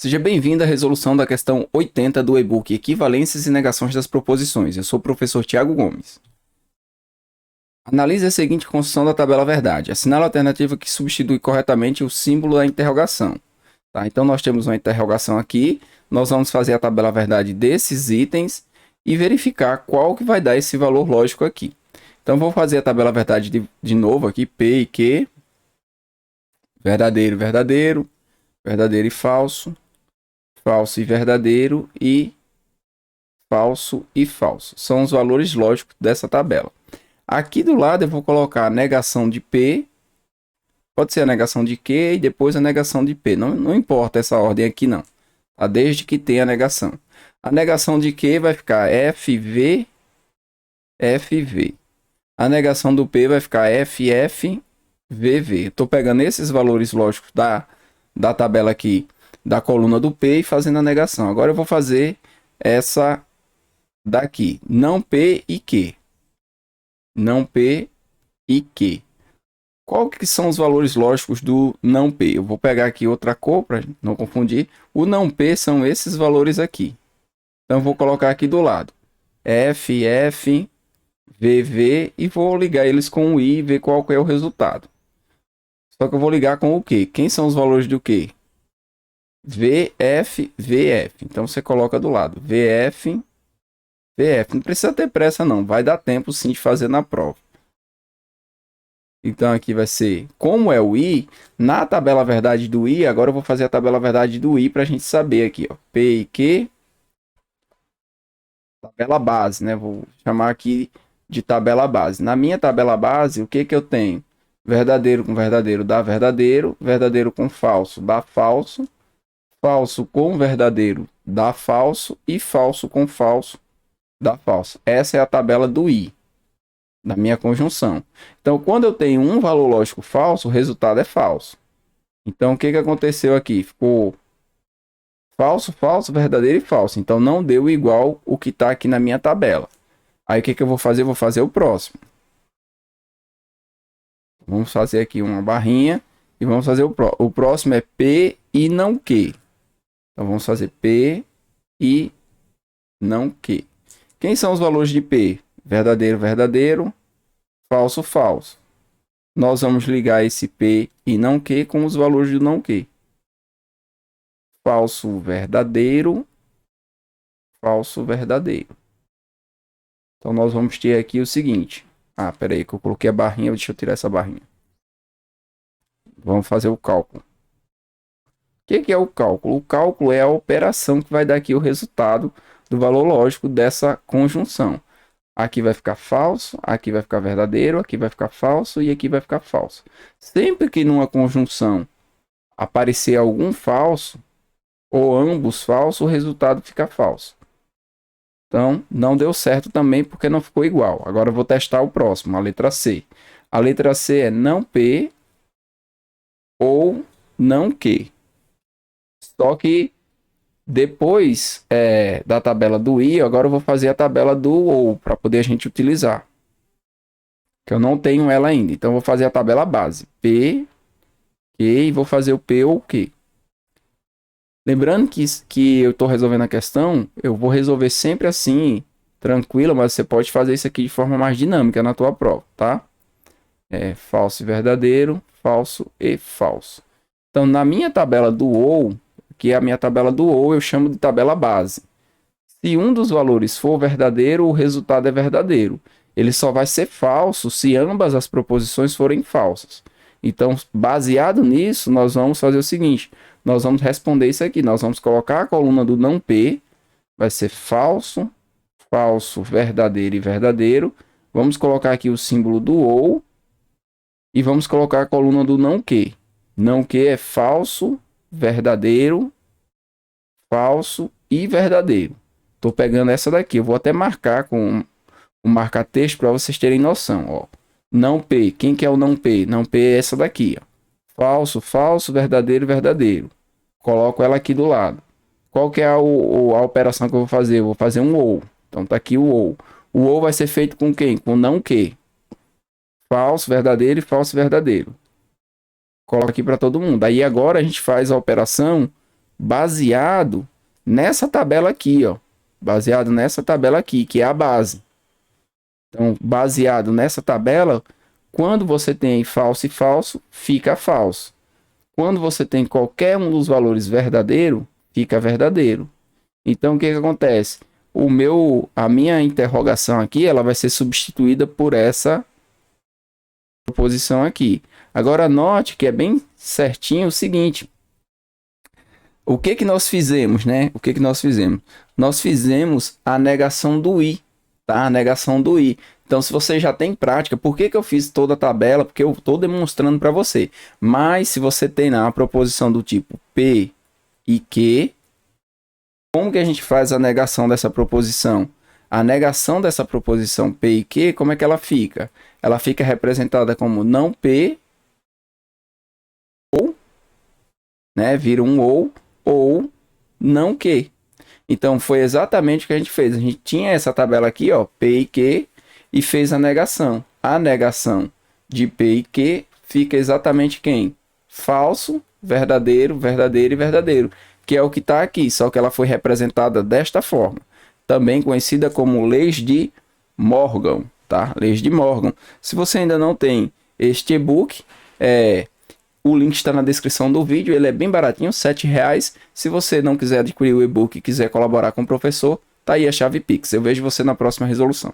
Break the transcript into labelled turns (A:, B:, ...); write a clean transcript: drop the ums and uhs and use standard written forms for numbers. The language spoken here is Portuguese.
A: Seja bem-vindo à resolução da questão 80 do e-book Equivalências e Negações das Proposições. Eu sou o professor Tiago Gomes. Analise a seguinte construção da tabela verdade. Assinale a alternativa que substitui corretamente o símbolo da interrogação. Tá? Então, nós temos uma interrogação aqui. Nós vamos fazer a tabela verdade desses itens e verificar qual que vai dar esse valor lógico aqui. Então, vou fazer a tabela verdade de novo aqui. P e Q. Verdadeiro, verdadeiro. Verdadeiro e falso. Falso e verdadeiro e falso e falso. São os valores lógicos dessa tabela. Aqui do lado eu vou colocar a negação de P, pode ser a negação de Q e depois a negação de P. Não importa essa ordem aqui não, tá? Desde que tenha a negação. A negação de Q vai ficar FV, FV. A negação do P vai ficar FF, VV. Estou pegando esses valores lógicos da tabela aqui, da coluna do P e fazendo a negação. Agora eu vou fazer essa daqui, não P e Q. Não P e Q. Qual que são os valores lógicos do não P? Eu vou pegar aqui outra cor para não confundir. O não P são esses valores aqui. Então, eu vou colocar aqui do lado. F, F, V, V e vou ligar eles com o I e ver qual que é o resultado. Só que eu vou ligar com o Q. Quem são os valores do Q? VF, VF. Então, você coloca do lado. VF, VF. Não precisa ter pressa, não. Vai dar tempo, sim, de fazer na prova. Então, aqui vai ser, como é o I, na tabela verdade do I, agora eu vou fazer a tabela verdade do I para a gente saber aqui, ó. P e Q, tabela base, né? Vou chamar aqui de tabela base. Na minha tabela base, o que que eu tenho? Verdadeiro com verdadeiro dá verdadeiro, verdadeiro com falso dá falso, falso com verdadeiro dá falso e falso com falso dá falso. Essa é a tabela do I, da minha conjunção. Então, quando eu tenho um valor lógico falso, o resultado é falso. Então, o que que aconteceu aqui? Ficou falso, falso, verdadeiro e falso. Então, não deu igual o que está aqui na minha tabela. Aí, o que que eu vou fazer? Eu vou fazer o próximo. Vamos fazer aqui uma barrinha e vamos fazer o próximo é P e não Q. Então, vamos fazer P e não Q. Quem são os valores de P? Verdadeiro, verdadeiro, falso, falso. Nós vamos ligar esse P e não Q com os valores do não Q. Falso, verdadeiro, falso, verdadeiro. Então, nós vamos ter aqui o seguinte. Ah, peraí, que eu coloquei a barrinha. Deixa eu tirar essa barrinha. Vamos fazer o cálculo. O que é o cálculo? O cálculo é a operação que vai dar aqui o resultado do valor lógico dessa conjunção. Aqui vai ficar falso, aqui vai ficar verdadeiro, aqui vai ficar falso e aqui vai ficar falso. Sempre que numa conjunção aparecer algum falso, ou ambos falsos, o resultado fica falso. Então, não deu certo também porque não ficou igual. Agora eu vou testar o próximo, a letra C. A letra C é não P ou não Q. Só que depois da tabela do I, agora eu vou fazer a tabela do OU para poder a gente utilizar. Que eu não tenho ela ainda. Então, eu vou fazer a tabela base. P, Q e vou fazer o P ou Q. Lembrando que eu estou resolvendo a questão, eu vou resolver sempre assim, tranquilo, mas você pode fazer isso aqui de forma mais dinâmica na tua prova, tá? Falso e verdadeiro, falso e falso. Então, na minha tabela do OU, que é a minha tabela do OU, eu chamo de tabela base. Se um dos valores for verdadeiro, o resultado é verdadeiro. Ele só vai ser falso se ambas as proposições forem falsas. Então, baseado nisso, nós vamos fazer o seguinte. Nós vamos responder isso aqui. Nós vamos colocar a coluna do não P. Vai ser falso, falso, verdadeiro e verdadeiro. Vamos colocar aqui o símbolo do OU. E vamos colocar a coluna do não Q. Não Q é falso, verdadeiro, falso e verdadeiro. Estou pegando essa daqui. Eu vou até marcar com um marca-texto para vocês terem noção. Ó. Não P. Quem que é o não P? Não P é essa daqui. Ó. Falso, falso, verdadeiro, verdadeiro. Coloco ela aqui do lado. Qual que é a operação que eu vou fazer? Eu vou fazer um OU. Então tá aqui o OU. O OU vai ser feito com quem? Com não Q. Falso, verdadeiro e falso, verdadeiro. Coloca aqui para todo mundo. Aí agora a gente faz a operação baseado nessa tabela aqui, ó. Baseado nessa tabela aqui, que é a base. Então, baseado nessa tabela, quando você tem falso e falso, fica falso. Quando você tem qualquer um dos valores verdadeiro, fica verdadeiro. Então, o que que acontece? A minha interrogação aqui, ela vai ser substituída por essa proposição aqui. Agora, note que é bem certinho o seguinte. O que que nós fizemos, né? O que que nós fizemos? Nós fizemos a negação do i, tá? A negação do i. Então, se você já tem prática, por que que eu fiz toda a tabela? Porque eu estou demonstrando para você. Mas, se você tem uma proposição do tipo P e Q, como que a gente faz a negação dessa proposição? A negação dessa proposição P e Q, como é que ela fica? Ela fica representada como não P ou, né? Vira um ou não Q. Então, foi exatamente o que a gente fez. A gente tinha essa tabela aqui, ó, P e Q, e fez a negação. A negação de P e Q fica exatamente quem? Falso, verdadeiro, verdadeiro e verdadeiro, que é o que está aqui, só que ela foi representada desta forma, também conhecida como leis de Morgan, tá? Leis de Morgan. Se você ainda não tem este e-book, o link está na descrição do vídeo, ele é bem baratinho, R$7. Se você não quiser adquirir o e-book e quiser colaborar com o professor, tá aí a chave Pix. Eu vejo você na próxima resolução.